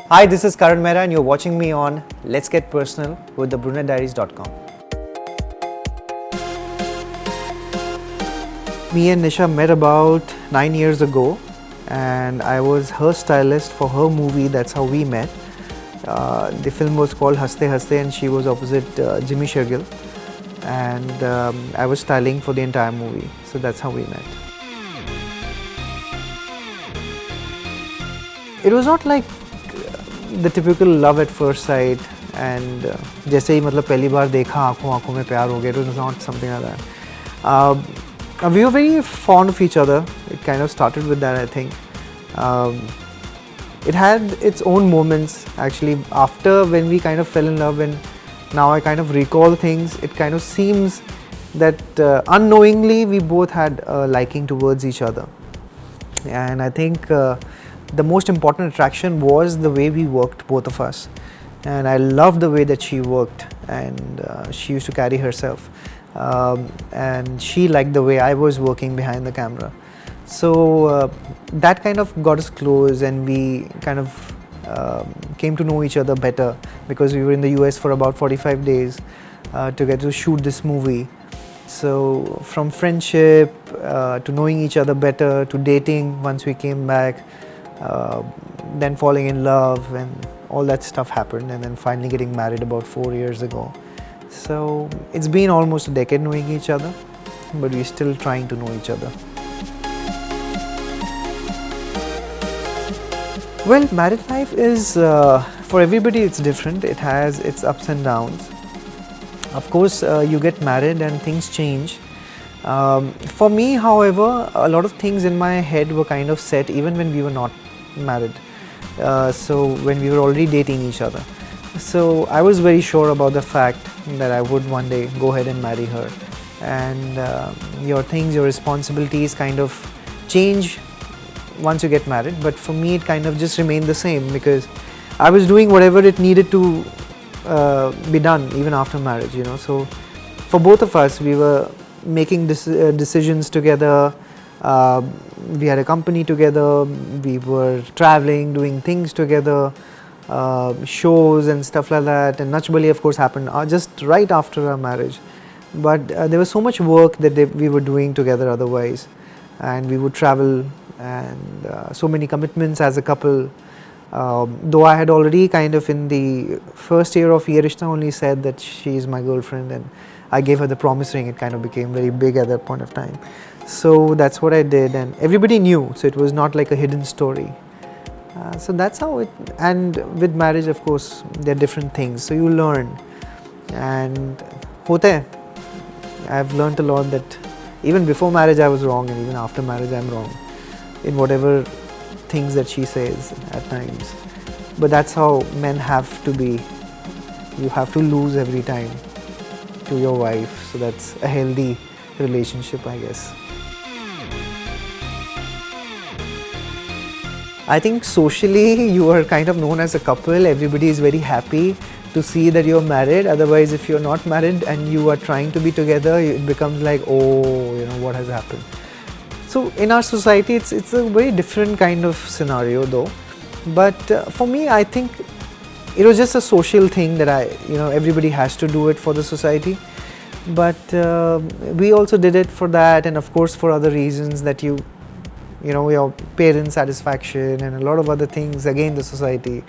Hi, this is Karan Mehra and you're watching me on Let's Get Personal with the brunetdiaries.com. Me and Nisha met about 9 years ago and I was her stylist for her movie. That's how we met. The film was called Haste Haste and she was opposite Jimmy Shergill, and I was styling for the entire movie. So that's how we met. It was not like the typical love at first sight and जैसे ही मतलब पहली बार देखा आँखों आँखों में प्यार हो गया. It was not something like that. We were very fond of each other. It kind of started with that, I think. It had its own moments actually after when we kind of fell in love, and now I kind of recall things. It kind of seems that unknowingly we both had a liking towards each other, and I think the most important attraction was the way we worked, both of us. And I loved the way that she worked, and she used to carry herself, and she liked the way I was working behind the camera. So that kind of got us close, and we kind of came to know each other better because we were in the US for about 45 days together to shoot this movie. So from friendship to knowing each other better to dating once we came back, then falling in love, and all that stuff happened, and then finally getting married about 4 years ago. So it's been almost a decade knowing each other, but we're still trying to know each other. Well, married life is, for everybody it's different. It has its ups and downs. Of course, you get married and things change. For me, however, a lot of things in my head were kind of set even when we were not married. So when we were already dating each other. So I was very sure about the fact that I would one day go ahead and marry her. And your things, your responsibilities kind of change once you get married. But for me, it kind of just remained the same because I was doing whatever it needed to be done even after marriage, you know. So for both of us, we were making decisions together. We had a company together, we were traveling, doing things together, shows and stuff like that. And Nach Bali of course happened just right after our marriage. But there was so much work that we were doing together otherwise, and we would travel, and so many commitments as a couple. Though I had already kind of in the first year of Ye Rishta only said that she is my girlfriend, and I gave her the promise ring. It kind of became very big at that point of time. So that's what I did, and everybody knew, so it was not like a hidden story. So that's how it, and with marriage of course there are different things, so you learn, and hote hai. I've learned a lot that even before marriage I was wrong, and even after marriage I'm wrong in whatever things that she says at times. But that's how men have to be. You have to lose every time to your wife, so that's a healthy relationship, I guess. I think socially you are kind of known as a couple. Everybody is very happy to see that you're married. Otherwise, if you're not married and you are trying to be together, it becomes like, oh, you know, what has happened. So in our society, it's a very different kind of scenario though. But for me, I think it was just a social thing that everybody has to do it for the society. But we also did it for that, and of course for other reasons that your parents' satisfaction and a lot of other things, again the society.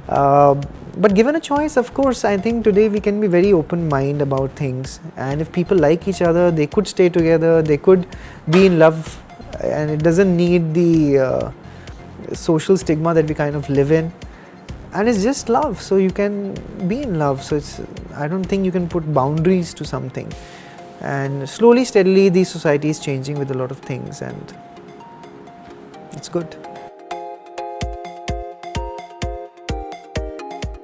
But given a choice, of course, I think today we can be very open-minded about things, and if people like each other, they could stay together, they could be in love, and it doesn't need the social stigma that we kind of live in. And it's just love, so you can be in love. So I don't think you can put boundaries to something. And slowly, steadily, the society is changing with a lot of things, and it's good.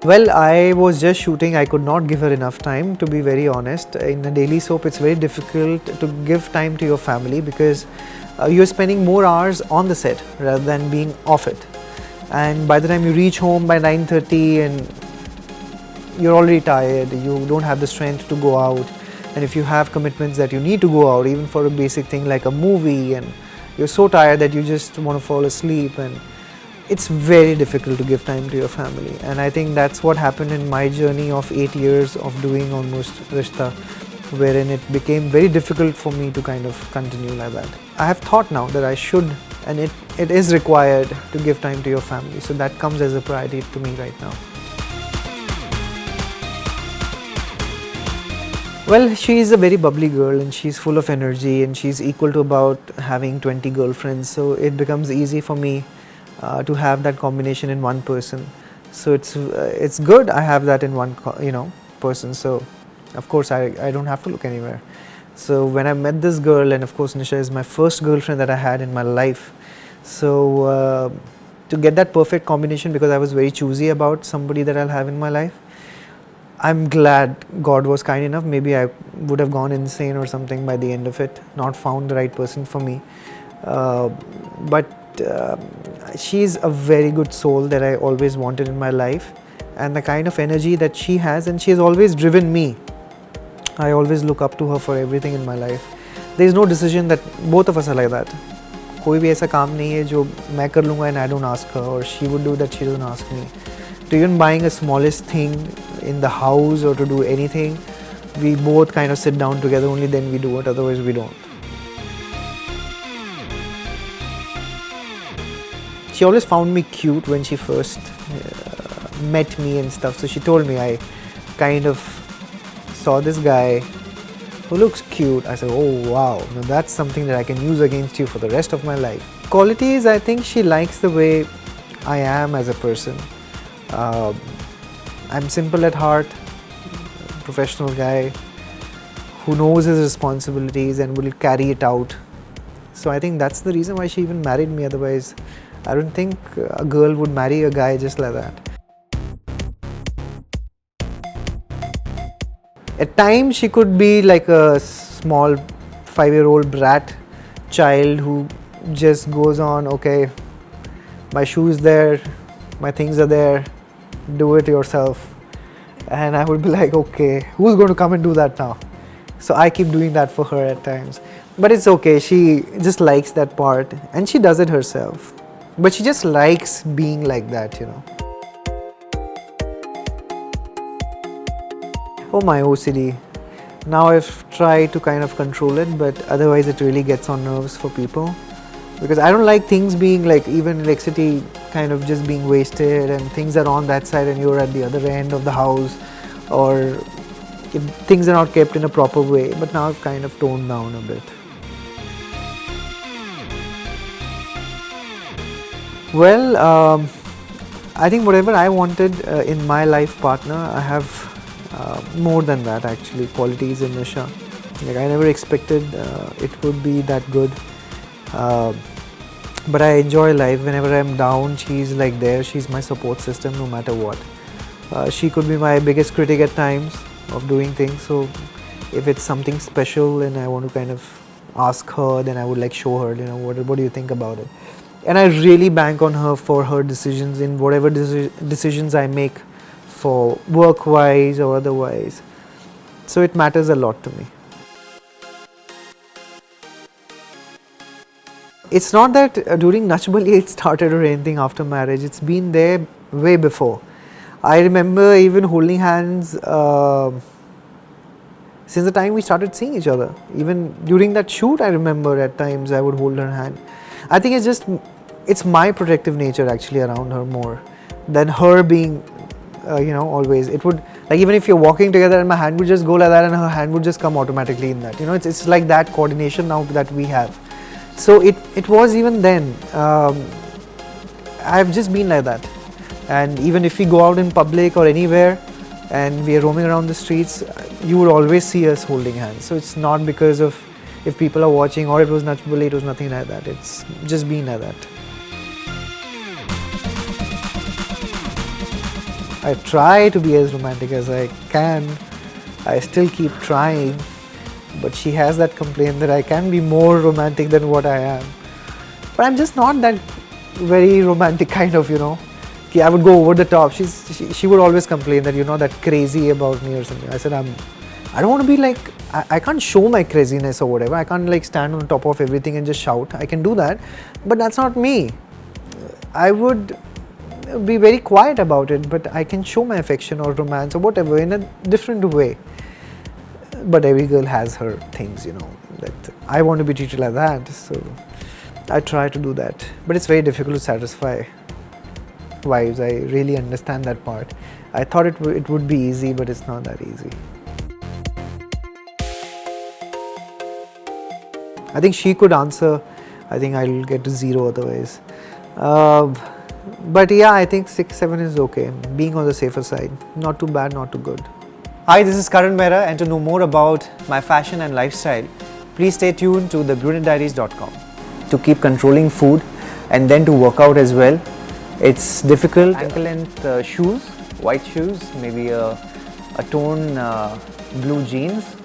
Well, I was just shooting. I could not give her enough time, to be very honest. In a daily soap, it's very difficult to give time to your family because you're spending more hours on the set rather than being off it. And by the time you reach home by 9:30 and you're already tired, you don't have the strength to go out. And if you have commitments that you need to go out, even for a basic thing like a movie, and you're so tired that you just want to fall asleep, and it's very difficult to give time to your family, and I think that's what happened in my journey of 8 years of doing almost Rishta, wherein it became very difficult for me to kind of continue like that. I have thought now that I should, and it is required to give time to your family, so that comes as a priority to me right now. Well, she is a very bubbly girl and she's full of energy, and she's equal to about having 20 girlfriends, so it becomes easy for me to have that combination in one person. So it's good I have that in one person, so of course I don't have to look anywhere. So when I met this girl, and of course Nisha is my first girlfriend that I had in my life, so to get that perfect combination, because I was very choosy about somebody that I'll have in my life, I'm glad God was kind enough. Maybe I would have gone insane or something by the end of it, not found the right person for me. But she's a very good soul that I always wanted in my life, and the kind of energy that she has, and she has always driven me. I always look up to her for everything in my life. There is no decision that both of us are like that. कोई भी ऐसा काम नहीं है जो मैं कर लूँगा and I don't ask her, or she would do that she doesn't ask me. To even buying a smallest thing in the house or to do anything, we both kind of sit down together, only then we do it, otherwise we don't. She always found me cute when she first met me and stuff, so she told me, I kind of saw this guy who looks cute. I said, oh wow, now that's something that I can use against you for the rest of my life. Qualities, I think she likes the way I am as a person. I'm simple at heart, professional guy who knows his responsibilities and will carry it out. So I think that's the reason why she even married me. Otherwise, I don't think a girl would marry a guy just like that. At times she could be like a small 5-year-old brat child who just goes on, okay, my shoes there, my things are there, do it yourself. And I would be like, okay, who's going to come and do that now? So I keep doing that for her at times. But it's okay, she just likes that part and she does it herself. But she just likes being like that, Oh, my OCD. Now I've tried to kind of control it, but otherwise it really gets on nerves for people. Because I don't like things being like, even electricity kind of just being wasted and things are on that side and you're at the other end of the house, or if things are not kept in a proper way. But now I've kind of toned down a bit. Well, I think whatever I wanted in my life partner, I have more than that actually, qualities in Nisha. Like I never expected it would be that good. But I enjoy life. Whenever I'm down, she's like there. She's my support system no matter what. She could be my biggest critic at times of doing things. So if it's something special and I want to kind of ask her, then I would like show her, what do you think about it? And I really bank on her for her decisions in whatever decisions I make, for work-wise or otherwise. So it matters a lot to me. It's not that during Nach Bali it started or anything after marriage. It's been there way before. I remember even holding hands since the time we started seeing each other. Even during that shoot, I remember at times I would hold her hand. I think it's my protective nature actually around her more than her being, always. It would, like even if you're walking together and my hand would just go like that and her hand would just come automatically in that. It's like that coordination now that we have. So it was even then. I've just been like that. And even if we go out in public or anywhere and we are roaming around the streets, you would always see us holding hands. So it's not because of if people are watching or it was Nach Bali, it was nothing like that. It's just been like that. I try to be as romantic as I can. I still keep trying. But she has that complaint that I can be more romantic than what I am. But I'm just not that very romantic kind of, I would go over the top. She would always complain that you're not that crazy about me or something. I said, I don't want to be like, I can't show my craziness or whatever. I can't like stand on top of everything and just shout. I can do that, but that's not me. I would be very quiet about it, but I can show my affection or romance or whatever in a different way. But every girl has her things, you know, that I want to be treated like that, so I try to do that. But it's very difficult to satisfy wives. I really understand that part. I thought it would be easy, but it's not that easy. I think she could answer. I think I'll get to 0 otherwise. But yeah, I think 6, 7 is okay. Being on the safer side. Not too bad, not too good. Hi, this is Karan Mehra, and to know more about my fashion and lifestyle, please stay tuned to thebrunetdiaries.com. To keep controlling food and then to work out as well, it's difficult. Ankle length shoes, white shoes, maybe a toned blue jeans,